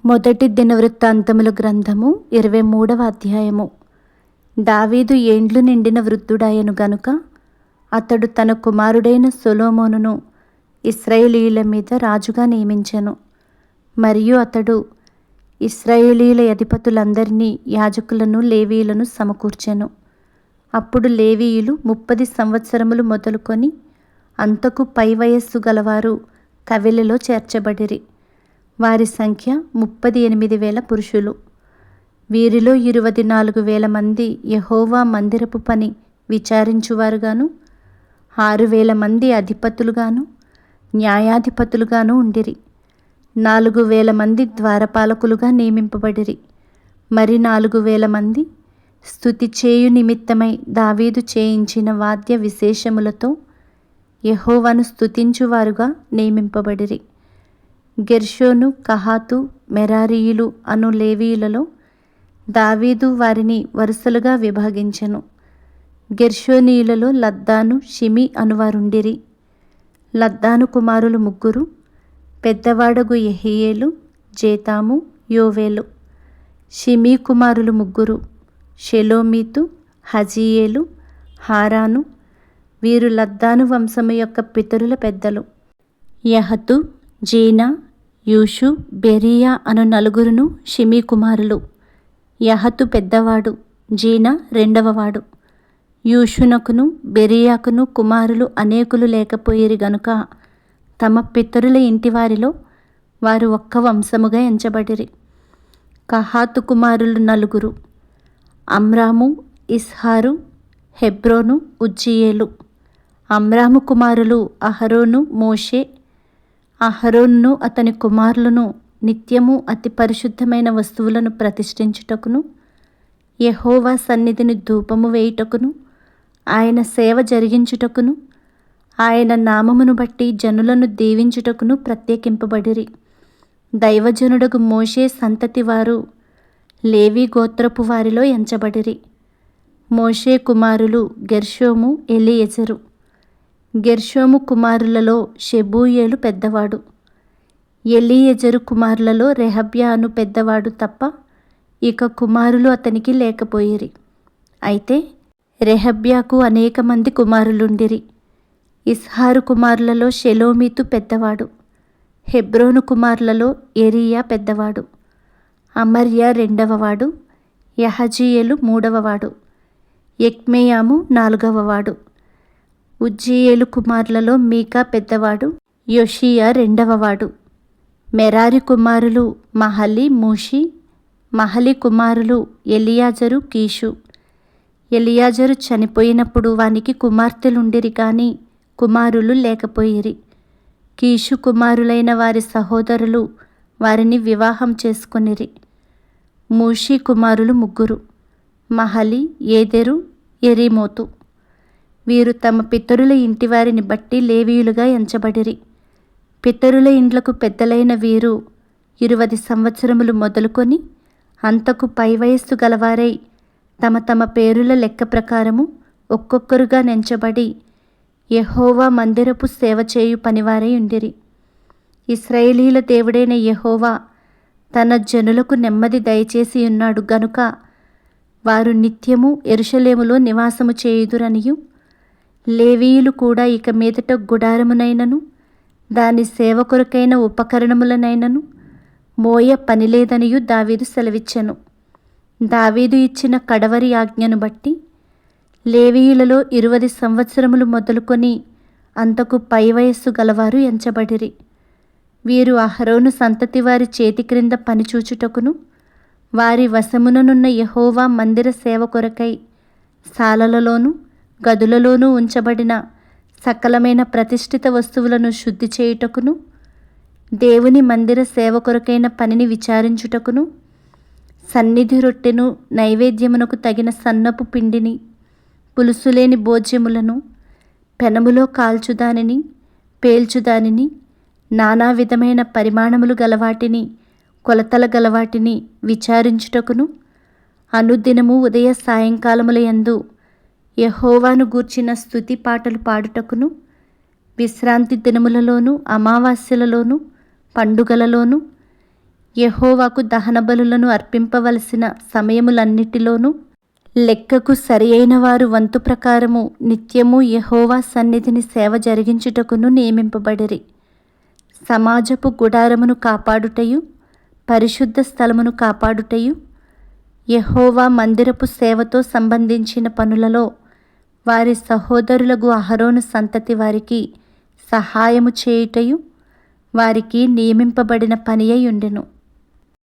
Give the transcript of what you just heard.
మొదటి దినవృత్తాంతముల గ్రంథము 23వ అధ్యాయము. దావీదు ఏండ్లు నిండిన వృద్ధుడాయను గనుక అతడు తన కుమారుడైన సొలొమోనును ఇశ్రాయేలీయుల మీద రాజుగా నియమించెను. మరియు అతడు ఇశ్రాయేలీయుల అధిపతులందరినీ, యాజకులను, లేవీయులను సమకూర్చెను. అప్పుడు లేవీయులు 30 సంవత్సరములు మొదలుకొని అంతకు పై వయస్సు గలవారు కవెలలో చేర్చబడిరి. వారి సంఖ్య 38,000 పురుషులు. వీరిలో 24,000 మంది యెహోవా మందిరపు పని విచారించువారుగాను, 6,000 మంది అధిపతులుగాను, న్యాయాధిపతులుగాను ఉండిరి. 4,000 మంది ద్వారపాలకులుగా నియమింపబడిరి. మరి 4,000 మంది స్తుతి చేయు నిమిత్తమై దావీదు చేయించిన వాద్య విశేషములతో యెహోవాను స్తుతించువారుగా నియమింపబడిరి. గెర్షోను, కహాతు, మెరారీయులు అను లేవీయులలో దావీదు వారిని వరుసలుగా విభాగించెను. గెర్షోనీయులలో లద్దాను, షిమి అనువారుండిరి. లద్దాను కుమారులు 3: పెద్దవాడగు యెహీయేలు, జేతాము, యోవేలు. షిమీ కుమారులు 3: షెలోమీతు, హజీయేలు, హారాను. వీరు లద్దాను వంశము యొక్క పితరుల పెద్దలు. యహతు, జీనా, యూషు, బెరీయా అను 4 షిమీ కుమారులు. యహతు పెద్దవాడు, జీనా రెండవవాడు. యూషునకును బెరీయాకును కుమారులు అనేకులు లేకపోయిరి గనుక తమ పితరుల ఇంటివారిలో వారు ఒక్క వంశముగా ఎంచబడిరి. కహాతు కుమారులు 4: అమ్రాము, ఇస్హారు, హెబ్రోను, ఉజ్జీయేలు. అమ్రాము కుమారులు అహరోను, మోషే. అహరోనును అతని కుమారులను నిత్యము అతి పరిశుద్ధమైన వస్తువులను ప్రతిష్ఠించుటకును, యెహోవా సన్నిధిని ధూపము వేయుటకును, ఆయన సేవ జరిగించుటకును, ఆయన నామమును బట్టి జనులను దీవించుటకును ప్రత్యేకింపబడిరి. దైవజనుడగు మోషే సంతతి వారు లేవి గోత్రపు వారిలో ఎంచబడిరి. మోషే కుమారులు గెర్షోము, ఎలీయెజరు. గెర్షోము కుమారులలో షెబూయేలు పెద్దవాడు. ఎలీయెజరు కుమారులలో రెహబ్యా అను పెద్దవాడు తప్ప ఇక కుమారులు అతనికి లేకపోయిరి. అయితే రెహబ్యాకు అనేక మంది కుమారులుండిరి. ఇస్హారు కుమారులలో షెలోమీతు పెద్దవాడు. హెబ్రోను కుమారులలో ఎరీయా పెద్దవాడు. అమర్యా రెండవవాడు. యహజీయేలు మూడవవాడు. యెక్మెయాము 4వవాడు. ఉజ్జీయేలు కుమారులలో మీకా పెద్దవాడు. యోషియా రెండవవాడు. మెరారి కుమారులు మహలి, మూషి. మహలి కుమారులు ఎలియాజరు, కీషు. ఎలియాజరు చనిపోయినప్పుడు వానికి కుమార్తెలుండిరి కానీ కుమారులు లేకపోయిరి. కీషు కుమారులైన వారి సహోదరులు వారిని వివాహం చేసుకొనిరి. మూషి కుమారులు 3: మహలి, ఏదెరు, యెరీమోతు. వీరు తమ పితరుల ఇంటివారిని బట్టి లేవీయులుగా ఎంచబడిరి. పితరుల ఇండ్లకు పెద్దలైన వీరు 20 సంవత్సరములు మొదలుకొని అంతకు పై వయస్సు గలవారై తమ తమ పేరుల లెక్క ప్రకారము ఒక్కొక్కరుగా నెంచబడి యెహోవా మందిరపు సేవ చేయు పనివారై ఉండిరి. ఇశ్రాయేలీయుల దేవుడైన యెహోవా తన జనులకు నెమ్మది దయచేసి ఉన్నాడు గనుక వారు నిత్యము యెరూషలేములో నివాసము చేయుదురనియు, లేవీయులు కూడా ఇక మీదట గుడారమునైనను దాని సేవ కొరకైన ఉపకరణములనైనను మోయ పనిలేదనియు దావీదు సెలవిచ్చెను. దావీదు ఇచ్చిన కడవరి ఆజ్ఞను బట్టి లేవీయులలో 20 సంవత్సరములు మొదలుకొని అంతకు పై వయస్సు గలవారు ఎంచబడిరి. వీరు అహరోను సంతతి వారి చేతి క్రింద పనిచూచుటకును, వారి వశముననున్న యెహోవా మందిర సేవ కొరకై శాలలలోను గదులలోనూ ఉంచబడిన సకలమైన ప్రతిష్ఠిత వస్తువులను శుద్ధి చేయుటకును, దేవుని మందిర సేవ కొరకైన పనిని విచారించుటకును, సన్నిధి రొట్టెను, నైవేద్యమునకు తగిన సన్నపు పిండిని, పులుసులేని భోజ్యములను, పెనములో కాల్చుదానిని, పేల్చుదానిని, నానా విధమైన పరిమాణములు గలవాటిని, కొలతల గలవాటిని విచారించుటకును, అనుదినము ఉదయ సాయంకాలముల యందు యెహోవాను గూర్చిన స్తుతి పాటలు పాడుటకును, విశ్రాంతి దినములలోను, అమావాస్యలలోను, పండుగలలోను, యెహోవాకు దహన బలులను అర్పింపవలసిన సమయములన్నిటిలోనూ లెక్కకు సరి అయిన వారు వంతు ప్రకారము నిత్యము యెహోవా సన్నిధిని సేవ జరిగించుటకును నియమింపబడిరి. సమాజపు గుడారమును కాపాడుటయు పరిశుద్ధ స్థలమును కాపాడుటయు యెహోవా మందిరపు సేవతో సంబంధించిన పనులలో వారి సహోదరులకు అహరోను సంతతి వారికి సహాయము చేయుటయు వారికి నియమింపబడిన పని అయి ఉండెను.